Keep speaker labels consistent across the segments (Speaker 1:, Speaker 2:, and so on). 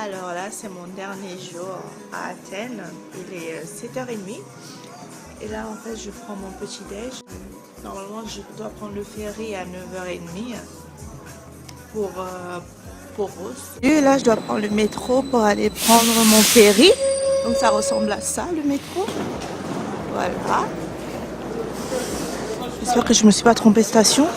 Speaker 1: Alors là, c'est mon dernier jour à Athènes. Il est 7h30. Et là, en fait, je prends mon petit déj. Normalement, je dois prendre le ferry à 9h30 pour Rhodes. Et là, je dois prendre le métro pour aller prendre mon ferry. Donc, ça ressemble à ça, le métro. Voilà. J'espère que je ne me suis pas trompée de station.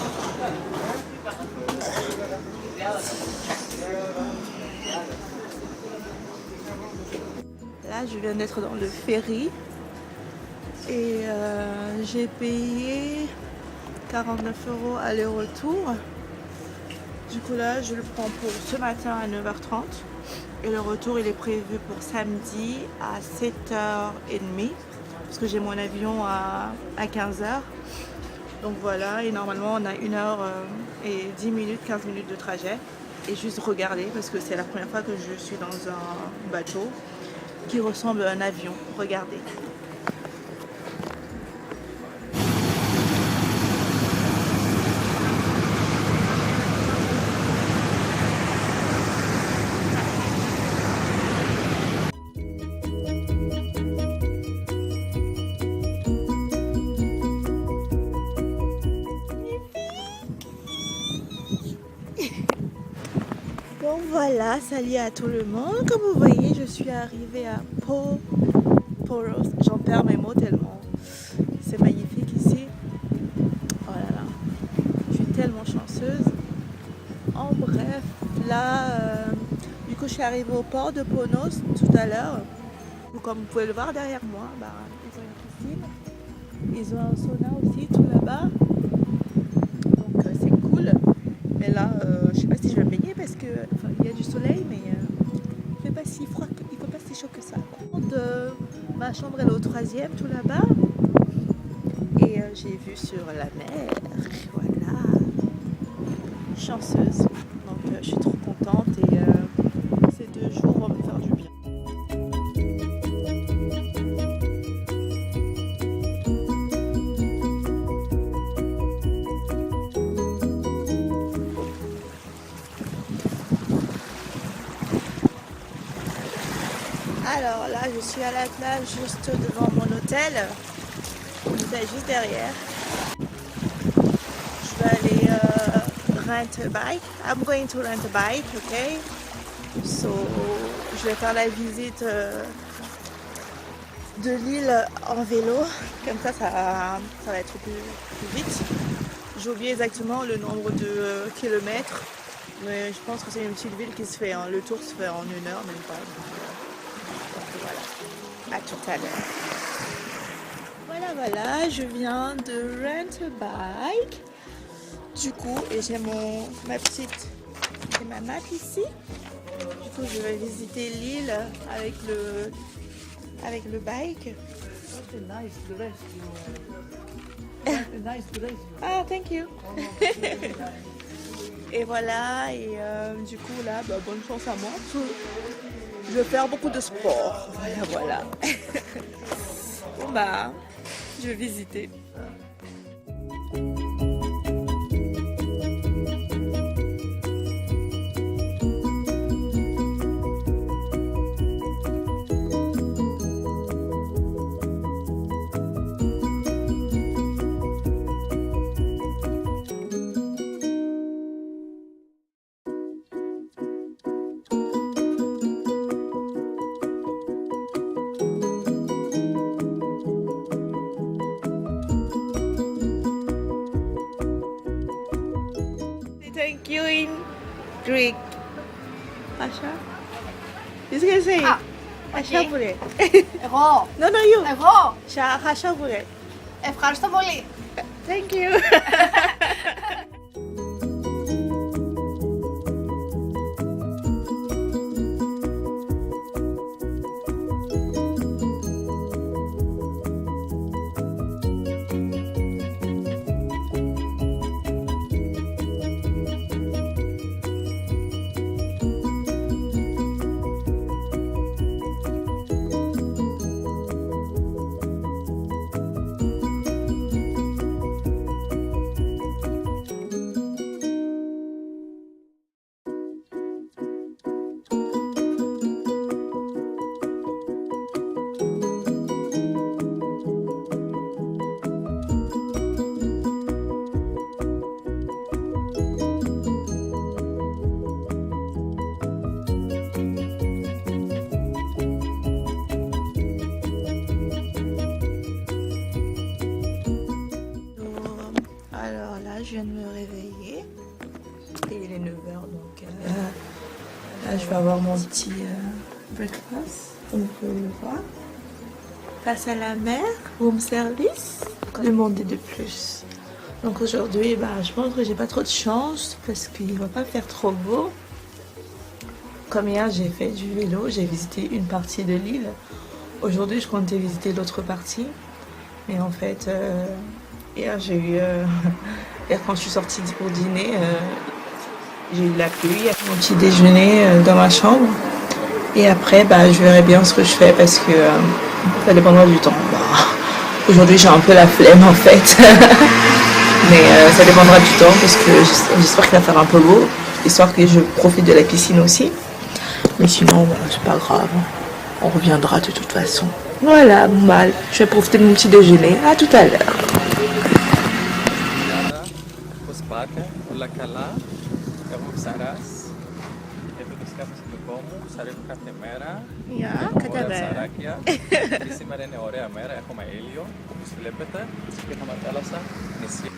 Speaker 1: Là, je viens d'être dans le ferry et j'ai payé 49 € aller-retour. Du coup là, je le prends pour ce matin à 9h30 et le retour il est prévu pour samedi à 7h30 parce que j'ai mon avion à 15h. Donc voilà, et normalement on a 1h et 10 minutes, 15 minutes de trajet. Et juste regarder parce que c'est la première fois que je suis dans un bateau qui ressemble à un avion. Regardez. Bon voilà, salut à tout le monde. Comme vous voyez, je suis arrivée à Poros. J'en perds mes mots tellement c'est magnifique ici. Oh là là, je suis tellement chanceuse. En bref, là, du coup, je suis arrivée au port de Ponos tout à l'heure. Comme vous pouvez le voir derrière moi, ils ont une piscine. Ils ont un sauna aussi tout là-bas. Donc c'est cool. Mais là, je sais pas si je vais me baigner parce que il y a du soleil, mais il fait pas si froid, il fait pas si chaud que ça. Ma chambre elle est au 3e tout là-bas. Et j'ai vu sur la mer. Voilà. Chanceuse. Donc je suis trop contente et ces 2 jours vont me faire du bien. Alors là, je suis à la plage juste devant mon hôtel. L'hôtel juste derrière. Je vais aller rent a bike. I'm going to rent a bike, okay? So, je vais faire la visite de l'île en vélo. Comme ça va être plus vite. J'ai oublié exactement le nombre de kilomètres. Mais je pense que c'est une petite ville qui se fait. Le tour se fait en 1 heure, même pas. Donc voilà. À tout à l'heure. Voilà, je viens de rent a bike. Du coup, et j'ai ma map ici. Du coup, je vais visiter l'île avec le bike. Ah, thank you. Et voilà, et du coup là, bonne chance à moi. Je vais faire beaucoup de sport. Voilà. Bon je vais visiter. Thank you in Greek. Asha? Είσαι και εσύ. Ασha βουρέ.
Speaker 2: Εγώ.
Speaker 1: No, no, you.
Speaker 2: Εγώ.
Speaker 1: Asha βουρέ.
Speaker 2: Ευχαριστώ πολύ.
Speaker 1: Thank you. et il est 9h. Donc là, je vais avoir mon petit breakfast, comme vous pouvez le voir. Face à la mer, room service. Demandez de plus. Donc aujourd'hui, je pense que j'ai pas trop de chance parce qu'il va pas faire trop beau. Comme hier, j'ai fait du vélo, j'ai visité une partie de l'île. Aujourd'hui, je comptais visiter l'autre partie. Mais en fait, hier, j'ai eu... hier, quand je suis sortie pour dîner, j'ai eu de la pluie. Mon petit déjeuner dans ma chambre. Et après, je verrai bien ce que je fais parce que ça dépendra du temps. Aujourd'hui, j'ai un peu la flemme en fait. Mais ça dépendra du temps parce que j'espère qu'il va faire un peu beau. Histoire que je profite de la piscine aussi. Mais sinon, c'est pas grave. On reviendra de toute façon. Voilà, je vais profiter de mon petit déjeuner. À tout à l'heure.
Speaker 3: Πώς πάτε, όλα καλά, έχω ψαράς, εδώ το σκάφος του δικό μου, ψαρεύω κάθε μέρα, έχω ωραία ψαράκια και σήμερα είναι ωραία μέρα, έχουμε ήλιο, όπως βλέπετε, και έχουμε θάλασσα, νησί.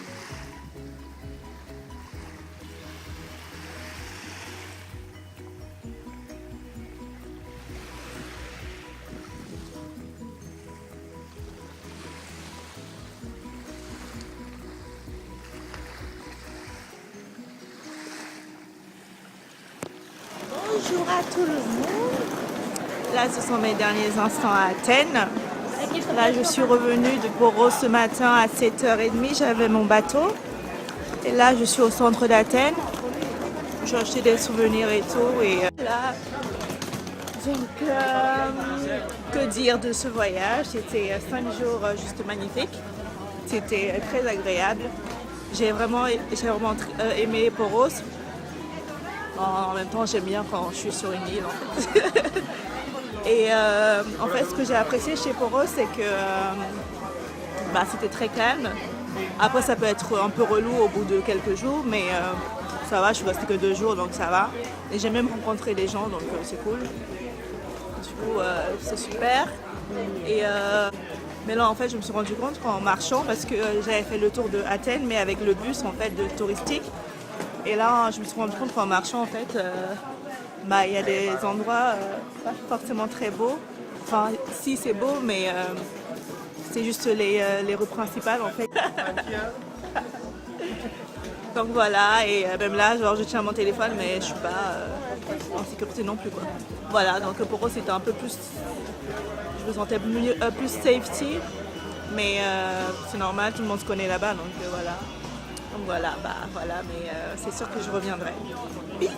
Speaker 1: Bonjour à tout le monde. Là, ce sont mes derniers instants à Athènes. Là, je suis revenue de Poros ce matin à 7h30. J'avais mon bateau. Et là, je suis au centre d'Athènes. J'ai acheté des souvenirs et tout. Et là, donc, que dire de ce voyage? C'était 5 jours juste magnifiques. C'était très agréable. J'ai vraiment aimé Poros. En même temps, j'aime bien quand je suis sur une île, en fait. Et en fait, ce que j'ai apprécié chez Poros, c'est que c'était très calme. Après, ça peut être un peu relou au bout de quelques jours, mais ça va, je suis restée que 2 jours, donc ça va. Et j'ai même rencontré des gens, donc c'est cool. Du coup, c'est super. Et mais là, en fait, je me suis rendu compte qu'en marchant, parce que j'avais fait le tour de Athènes, mais avec le bus, en fait, de touristique. Et là, je me suis rendu compte qu'en marchant, en fait, il y a des endroits pas forcément très beaux. Enfin, si, c'est beau, mais c'est juste les rues principales, en fait. Donc voilà, et même là, je tiens mon téléphone, mais je suis pas en sécurité non plus, quoi. Voilà, donc pour eux, c'était un peu plus... Je me sentais plus safety, mais c'est normal, tout le monde se connaît là-bas, donc voilà. Donc voilà, voilà, mais c'est sûr que je reviendrai. Bisous!